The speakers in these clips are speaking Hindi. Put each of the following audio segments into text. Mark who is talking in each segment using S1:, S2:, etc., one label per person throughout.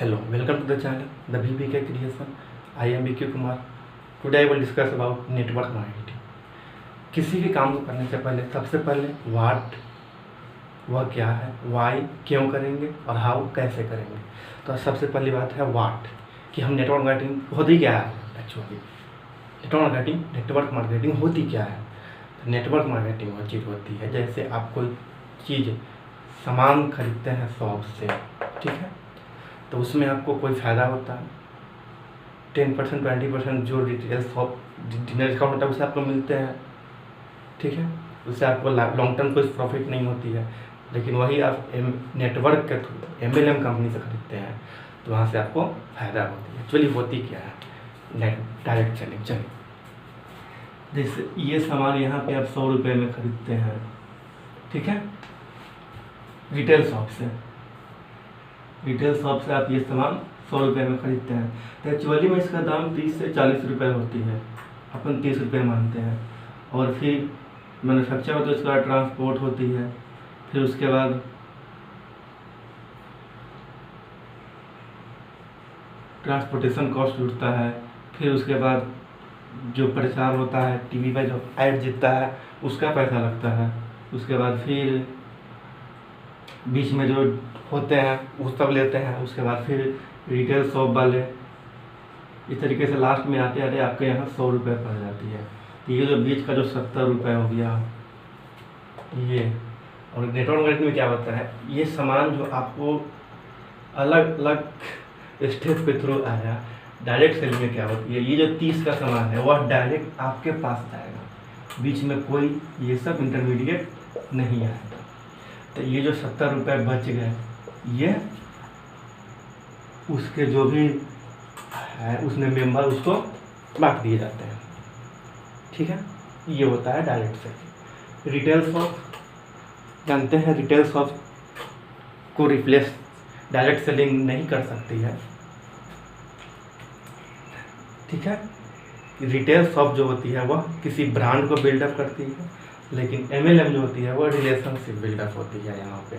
S1: Hello, welcome to the channel, the BBK Creation. I am BK Kumar. Today I will discuss about network marketing. किसी भी काम को करने से पहले सबसे पहले व्हाट, वह क्या है, वाई क्यों करेंगे और हाउ कैसे करेंगे। तो सबसे पहली बात है व्हाट, कि हम नेटवर्क मार्केटिंग होती क्या है। एक्चुअली नेटवर्क मार्केटिंग होती क्या है। तो नेटवर्क मार्केटिंग वो चीज़ होती है जैसे आप कोई चीज़ सामान खरीदते हैं शॉप से, ठीक है, तो उसमें आपको कोई फ़ायदा होता है 10% 20% जो रिटेल शॉप डिनर डिस्काउंट होता है उसे आपको मिलते हैं, ठीक है, उससे आपको लॉन्ग टर्म कोई प्रॉफिट नहीं होती है। लेकिन वही आप नेटवर्क के थ्रू MLM कंपनी से खरीदते हैं तो वहाँ से आपको फ़ायदा होती है। एक्चुअली होती क्या है डायरेक्ट सेलिंग। चलिए, जैसे ये सामान यहाँ पे आप 100 रुपये में खरीदते हैं, ठीक है, रिटेल शॉप से आप ये सामान 100 रुपये में खरीदते हैं। तो एक्चुअली में इसका दाम 30 से 40 रुपये होती है, अपन 30 रुपये मानते हैं। और फिर मैन्युफैक्चर होता है, उसके बाद ट्रांसपोर्ट होती है, फिर उसके बाद ट्रांसपोर्टेशन कॉस्ट जुड़ता है, फिर उसके बाद जो प्रचार होता है टीवी पे जो ऐड जीतता है उसका पैसा लगता है, उसके बाद फिर बीच में जो होते हैं वो सब लेते हैं, उसके बाद फिर रिटेल शॉप वाले, इस तरीके से लास्ट में आते आते आपके यहाँ 100 रुपये पड़ जाती है। तो ये जो बीच का जो 70 रुपये हो गया ये। और नेटवर्क मार्केटिंग में क्या होता है, ये सामान जो आपको अलग अलग स्टेप के थ्रू आया, डायरेक्ट सेलिंग में क्या होती है, ये जो 30 का सामान है वह डायरेक्ट आपके पास जाएगा, बीच में कोई ये सब इंटरमीडिएट नहीं आएगा। तो ये जो 70 रुपये बच गए ये उसके जो भी है उसमें मेंबर उसको बांट दिए जाते हैं, ठीक है। ये होता है डायरेक्ट सेलिंग। रिटेल शॉप जानते हैं, रिटेल शॉप को रिप्लेस डायरेक्ट सेलिंग नहीं कर सकती है, ठीक है। रिटेल शॉप जो होती है वह किसी ब्रांड को बिल्डअप करती है, लेकिन MLM जो होती है वह रिलेशनशिप बिल्डअप होती है यहाँ पे,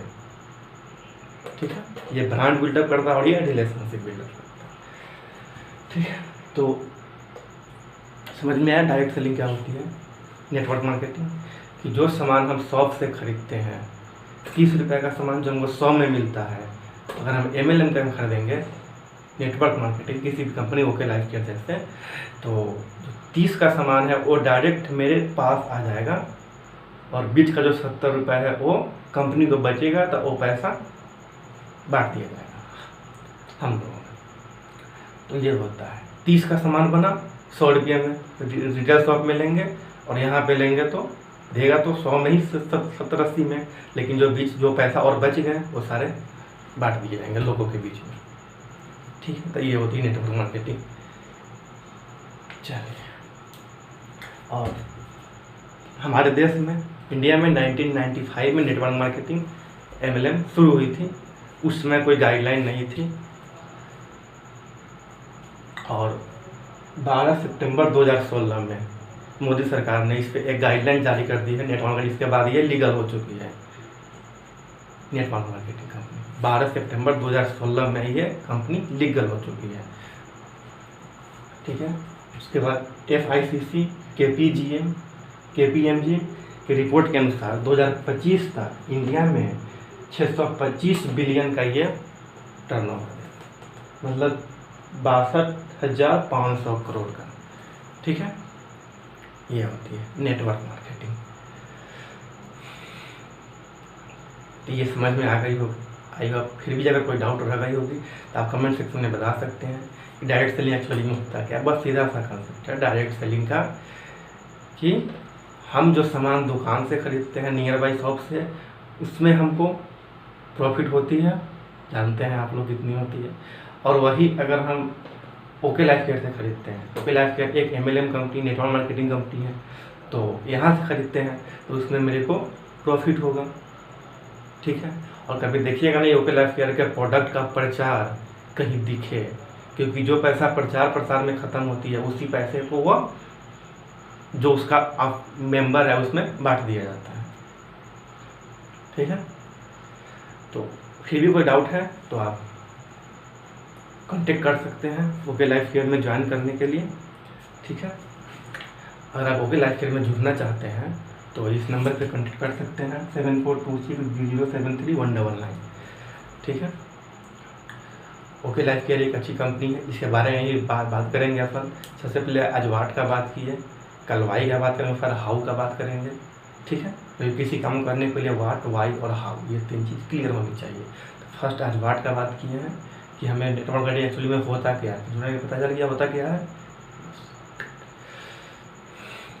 S1: ठीक है। ये ब्रांड बिल्डअप करता है और ये रिलेशनशिप बिल्डअप करता है, ठीक है। तो समझ में आया डायरेक्ट सेलिंग क्या होती है। नेटवर्क मार्केटिंग कि जो सामान हम शॉप से खरीदते हैं 30 रुपये का सामान जो हमको 100 में मिलता है, अगर हम MLM का खरीदेंगे नेटवर्क मार्केटिंग किसी भी कंपनी ओके लाइफ केयर जैसे, तो 30 का सामान है वो डायरेक्ट मेरे पास आ जाएगा और बीच का जो 70 रुपये है वो कंपनी को बचेगा, तो वो पैसा बांट दिया जाएगा हम लोगों को। तो ये होता है 30 का सामान बना 100 रुपये में रिटेल शॉप में लेंगे और यहाँ पे लेंगे तो देगा तो 100 में ही 70-80 में, लेकिन जो बीच जो पैसा और बच गए वो सारे बांट दिए जाएंगे लोगों के बीच में, ठीक है। तो ये होती है नेटवर्क मार्केटिंग। चलिए, और हमारे देश में इंडिया में 1995 में नेटवर्क मार्केटिंग MLM शुरू हुई थी। उस समय कोई गाइडलाइन नहीं थी और 12 सितंबर 2016 में मोदी सरकार ने इस पर एक गाइडलाइन जारी कर दी है नेटवर्क मार्केटिंग। इसके बाद ये लीगल हो चुकी है नेटवर्क मार्केटिंग कंपनी। 12 सितंबर 2016 में ये कंपनी लीगल हो चुकी है, ठीक है। उसके बाद FICC KPMG की रिपोर्ट के अनुसार 2025 तक इंडिया में 625 बिलियन का ये टर्नओवर है, मतलब 62,500 करोड़ का, ठीक है। ये होती है नेटवर्क मार्केटिंग। तो ये समझ में आ गई होगा। फिर भी अगर कोई डाउट रह गई होगी तो आप कमेंट सेक्शन में बता सकते हैं कि डायरेक्ट सेलिंग एक्चुअली में होता क्या। बस सीधा सा कंसेप्ट है डायरेक्ट सेलिंग का कि हम जो सामान दुकान से खरीदते हैं नियर बाई शॉप से, उसमें हमको प्रॉफिट होती है, जानते हैं आप लोग कितनी होती है। और वही अगर हम ओके लाइफ केयर से खरीदते हैं, ओके लाइफ केयर एक MLM company network marketing company है, तो यहाँ से खरीदते हैं तो उसमें मेरे को प्रॉफिट होगा, ठीक है। और कभी देखिएगा नहीं ओके लाइफ केयर के प्रोडक्ट का प्रचार कहीं दिखे, क्योंकि जो पैसा प्रचार प्रसार में ख़त्म होती है उसी पैसे को वह जो उसका आप मेंबर है उसमें बांट दिया जाता है, ठीक है। तो फिर भी कोई डाउट है तो आप कांटेक्ट कर सकते हैं ओके लाइफ केयर में ज्वाइन करने के लिए। ठीक है, अगर आप ओके लाइफ केयर में जुड़ना चाहते हैं तो इस नंबर पे कांटेक्ट कर सकते हैं 7426073199। ठीक है, ओके लाइफ केयर एक अच्छी कंपनी है, इसके बारे में ही बात करेंगे अपन। सबसे पहले आज वाट का बात की है, कल वाई का बात करेंगे, फिर हाउ का बात करेंगे। ठीक है, तो किसी काम करने के लिए वाट, वाई और हाउ ये 3 चीज़ क्लियर होनी चाहिए। तो फर्स्ट आज वाट का बात किए हैं कि हमें नेटवर्क गाइडिंग एक्चुअली में होता क्या है, जुड़ने के पता चल गया होता क्या है।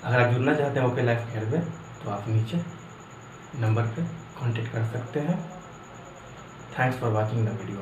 S1: अगर आप जुड़ना चाहते हैं ओके लाइफ केयर में तो आप नीचे नंबर पे कांटेक्ट कर सकते हैं। Thanks for watching the video.